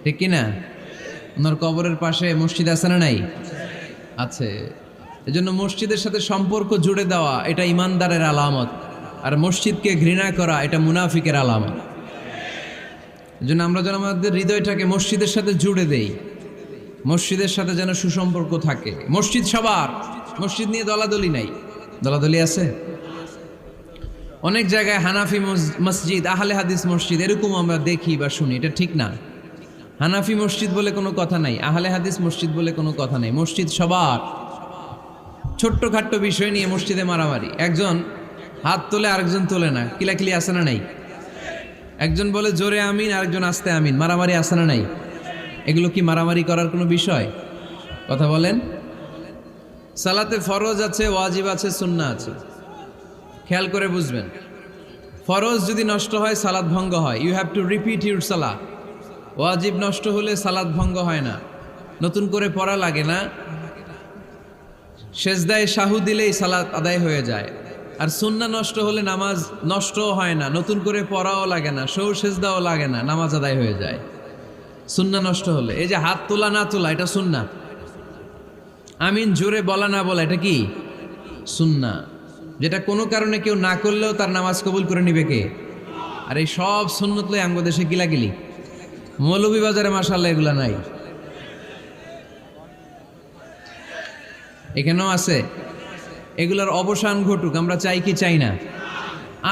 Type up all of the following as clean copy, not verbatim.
ঠিক কিনা? ওনার কবরের পাশে মসজিদ আছে না নাই? আছে। এজন্য মসজিদের সাথে সম্পর্ক জুড়ে দেওয়া এটা ইমানদারের আলামত, আর মসজিদকে ঘৃণা করা এটা মুনাফিকের আলামত। এজন্য আমরা যেন আমাদের হৃদয়টাকে মসজিদের সাথে জুড়ে দেই, মসজিদের সাথে যেন সুসম্পর্ক থাকে। মসজিদ সবার, মসজিদ নিয়ে দলাদলি নাই। দলাদলি আছে অনেক জায়গায়, হানাফি মসজিদ, আহলে হাদিস মসজিদ এরকম আমরা দেখি বা শুনি, এটা ঠিক না। হানাফি মসজিদ বলে কোনো কথা নাই, আহলে হাদিস মসজিদ বলে কোনো কথা নাই। মসজিদ সবার। ছোট্ট খাট্ট বিষয় নিয়ে মসজিদে মারামারি, একজন হাত তোলে আরেকজন তোলে না, কিলাকিলি আছে না নাই? একজন বলে জোরে আমিন, আরেকজন আস্তে আমিন, মারামারি আছে না নাই? এগুলো কি মারামারি করার কোনো বিষয়? কথা বলেন। সালাতে ফরজ আছে, ওয়াজিব আছে, সুন্নাহ আছে। খেয়াল করে বুঝবেন, ফরজ যদি নষ্ট হয় সালাত ভঙ্গ হয়, you have to repeat your সালাত। ওয়াজিব নষ্ট হলে সালাত ভঙ্গ হয় না, নতুন করে পড়া লাগে না, সেজদায় সাহু দিলেই সালাত আদায় হয়ে যায়। আর সুন্নাহ নষ্ট হলে নামাজ নষ্টও হয় না, নতুন করে পড়াও লাগে না, সৌ সেজদাও লাগে না, নামাজ আদায় হয়ে যায় সুন্নাহ নষ্ট হলে। এই যে হাত তোলা না তোলা এটা সুন্নাহ, আমিন জোরে বলা না বলা এটা কি সুন্নাহ, যেটা কোনো কারণে কেউ না করলেও তার নামাজ কবুল করে নিবে কে? আর এই সব সুন্নত লই আঙ্গ দেশে কিলাকিলি। মৌলভীবাজারে মাশাআল্লাহ এগুলা নাই, এখানেও আছে। এগুলার অবসান ঘটুক, আমরা চাই কি চাই না?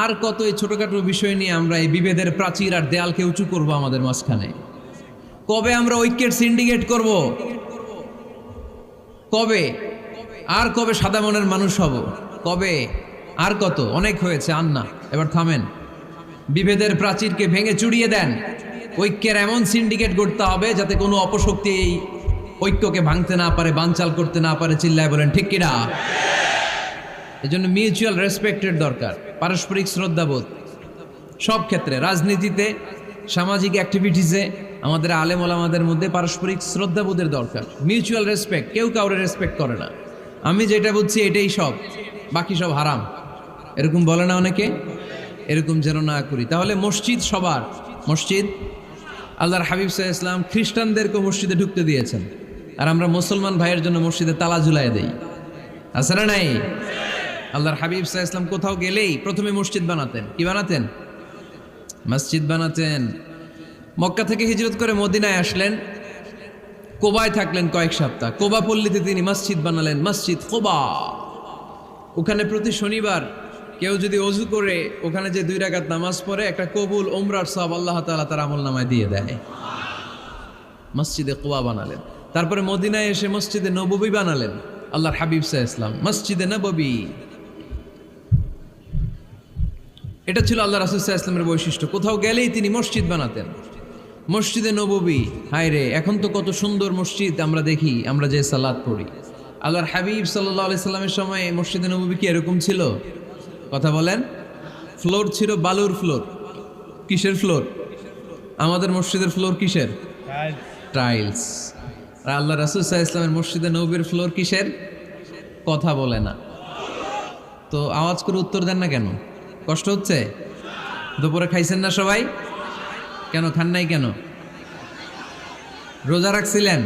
আর কত এই ছোটখাটো বিষয় নিয়ে আমরা এই বিভেদের প্রাচীর আর দেয়ালকে উঁচু করব আমাদের মাঝখানে? কবে আমরা ঐক্যের সিন্ডিকেট করব? কবে? আর কবে সাদা মনের মানুষ হব? কবে? আর কত? অনেক হয়েছে, আর না, এবার থামেন। বিভেদের প্রাচীরকে ভেঙে চুড়িয়ে দেন। ঐক্যের এমন সিন্ডিকেট করতে হবে যাতে কোনো অপশক্তি এই ঐক্যকে ভাঙতে না পারে, বানচাল করতে না পারে। চিল্লায় বলেন ঠিক কিনা? এজন্য মিউচুয়াল রেসপেক্টের দরকার, পারস্পরিক শ্রদ্ধাবোধ সব ক্ষেত্রে, রাজনীতিতে, সামাজিক অ্যাক্টিভিটিসে, আমাদের আলেম ওলামাদের মধ্যে পারস্পরিক শ্রদ্ধাবোধের দরকার, মিউচুয়াল রেসপেক্ট। কেউ কাউরে রেসপেক্ট করে না, আমি যেটা বুঝছি এটাই সব, বাকি সব হারাম, এরকম বলে না অনেকে? এরকম যেন না করি। তাহলে মসজিদ সবার। মসজিদ, আল্লাহর হাবিব সাল্লাল্লাহু আলাইহি ওয়াসাল্লাম খ্রিস্টানদেরকে মসজিদে ঢুকতে দিয়েছেন, আর আমরা মুসলমান ভাইয়ের জন্য মসজিদে তালা ঝুলাই দেই, আছে না নাই? আল্লাহর হাবিব সাল্লাল্লাহু আলাইহি ওয়াসাল্লাম কোথাও গেলেই প্রথমে মসজিদ বানাতেন। কি বানাতেন? মসজিদ বানাতেন। মক্কা থেকে হিজরত করে মদিনায় আসলেন, কোবায় থাকলেন কয়েক সপ্তাহ। কোবা পল্লীতে তিনি মসজিদ বানালেন, মসজিদ কোবা। ওখানে প্রতি শনিবার কেউ যদি অজু করে ওখানে যে 2 রাকাত নামাজ পড়ে, একটা কবুল উমরার সওয়াব আল্লাহ তাআলা তার আমলনামায় দিয়ে দেয়। মসজিদে কোবা বানালেন। তারপরে মদিনায় এসে মসজিদে নববী বানালেন আল্লাহর হাবিব সাল্লাল্লাহু আলাইহি ওয়াসাল্লাম, মসজিদে নববী। এটা ছিল আল্লাহ রাসূল সাল্লাল্লাহু আলাইহি ওয়াসাল্লামের বৈশিষ্ট্য। কোথাও গেলেই তিনি মসজিদ বানাতেন। মসজিদে নববী, হায় রে, এখন তো কত সুন্দর মসজিদ আমরা দেখি, আমরা যে সালাত পড়ি। আল্লাহর হাবিব সাল্লাল্লাহু আলাইহি সাল্লামের সময় মসজিদে নববী কি এরকম ছিল? কথা বলেন। ফ্লোর ছিল বালুর ফ্লোর। কিসের ফ্লোর? আমাদের মসজিদের ফ্লোর কিসের? টাইলস। আর আল্লাহ রাসূল সাল্লাল্লাহু আলাইহি ওয়াসাল্লামের মসজিদে নববীর ফ্লোর কিসের? কথা বলে না তো আওয়াজ করে উত্তর দেন না কেন? কষ্ট হচ্ছে? দুপুরে খাইছেন না সবাই? কেন খান নাই কেন? রোজা রাখছিলেন?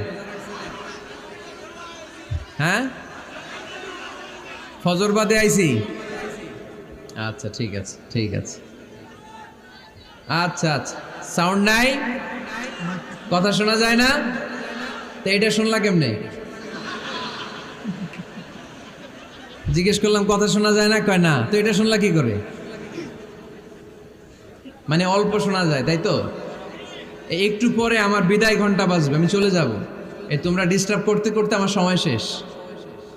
হ্যাঁ, ফজর বাদে আইছি। আচ্ছা ঠিক আছে, ঠিক আছে। আচ্ছা আচ্ছা, সাউন্ড নাই, কথা শোনা যায় না? তো এটা শুনলা কেমনে? জিজ্ঞেস করলাম কথা শোনা যায় না, কয় না। তো এটা শুনলা কি করে? মানে অল্প শোনা যায়, তাই তো? একটু পরে আমার বিদায় ঘন্টা বাজবে, আমি চলে যাব। এই তোমরা ডিস্টার্ব করতে করতে আমার সময় শেষ।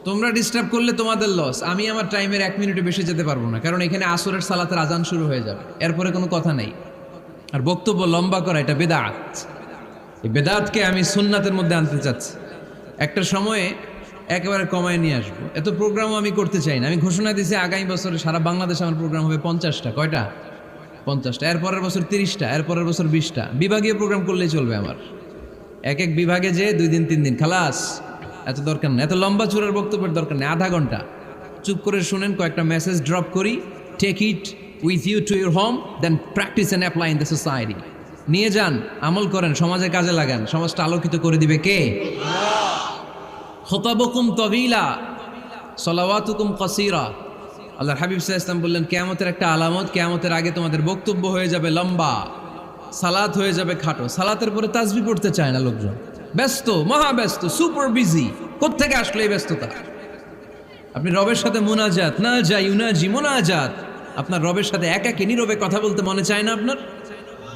তোমরা ডিস্টার্ব করলে তোমাদের লস, আমি আমার টাইমের 1 মিনিটে বেশি যেতে পারবো না, কারণ এখানে আসরের সালাতের আজান শুরু হয়ে যাবে, এরপরে কোনো কথা নেই। আর বক্তব্য লম্বা করা এটা বেদাত। এই বেদাতকে আমি সুন্নাতের মধ্যে আনতে চাচ্ছি। একটা সময়ে একেবারে কমায় নিয়ে আসবো। এত প্রোগ্রামও আমি করতে চাই না। আমি ঘোষণা দিয়েছি আগামী বছরে সারা বাংলাদেশে আমার প্রোগ্রাম হবে 50টা। কয়টা? 50টা। এরপরের বছর 30টা, এরপরের বছর 20টা। বিভাগীয় প্রোগ্রাম করলেই চলবে আমার। এক এক বিভাগে যে 2 দিন 3 দিন খালাস। এত দরকার নেই, এত লম্বা চূড়ার বক্তব্যের দরকার নেই। আধা ঘন্টা চুপ করে শুনেন, কয়েকটা মেসেজ ড্রপ করি, take it with you to your home, then practice and apply in the society. নিয়ে যান, আমল করেন, সমাজে কাজে লাগান, সমাজটা আলোকিত করে দিবে কে? খুতাবুকুম তাবিলা সালাওয়াতুকুম কাসীরা। আল্লাহর হাবিব সাল্লাল্লাহু আলাইহি ওয়াসাল্লাম বললেন, কিয়ামতের একটা আলামত, কিয়ামতের আগে তোমাদের বক্তব্য হয়ে যাবে লম্বা, সালাত হয়ে যাবে খাটো। সালাতের পরে তাসবিহ পড়তে চায় না লোকজন, ব্যস্ত, মহা ব্যস্ত, সুপার বিজি। কোত্থেকে আসলো এই ব্যস্ততা? আপনি রবের সাথে মুনাজাত, না যাই ইউনাজি মুনাজাত, আপনার রবের সাথে একাকী নীরবে কথা বলতে মনে চায় না আপনার?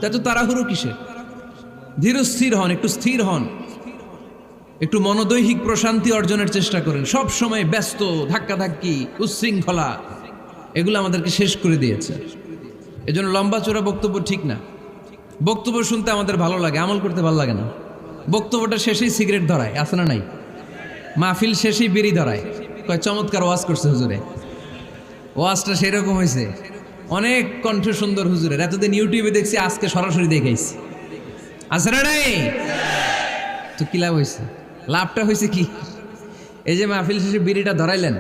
এত তাড়াহুড়ো কিসের? ধীর স্থির হন, একটু স্থির হন, একটু মনোদৈহিক প্রশান্তি অর্জনের চেষ্টা করেন। সব সময় ব্যস্ত, ধাক্কাধাক্কি, উচ্ছৃঙ্খলা, এগুলো আমাদেরকে শেষ করে দিয়েছে। এজন্য লম্বা চোরা বক্তব্য ঠিক না। বক্তব্য শুনতে আমাদের ভালো লাগে, আমল করতে ভালো লাগে না। বক্তব্যটা শেষেই সিগারেট ধরায়, আছে না নাই? মাহফিল শেষেই বিড়ি ধরায়, কয় চমৎকার ওয়াজ করছে হুজুরে। ওয়াজটা সেরকম হয়েছে, অনেক কণ্ঠ সুন্দর হুজুরের। এতদিন ইউটিউবে দেখছি, আজকে সরাসরি দেখাইছি, আছে না নাই? তো কি লাভ হয়েছে? লাভটা হয়েছে কি? এই যে মাহফিল শেষে বিড়িটা ধরাইলেন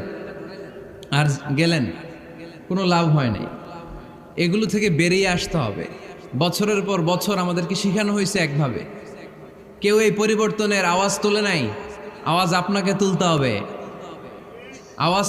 আর গেলেন, কোনো লাভ হয় নাই। এগুলো থেকে বেরিয়ে আসতে হবে। বছরের পর বছর আমাদেরকে শেখানো হয়েছে একভাবে, কেউ এই পরিবর্তনের আওয়াজ তোলে নাই। আওয়াজ আপনাকে তুলতে হবে। আওয়াজ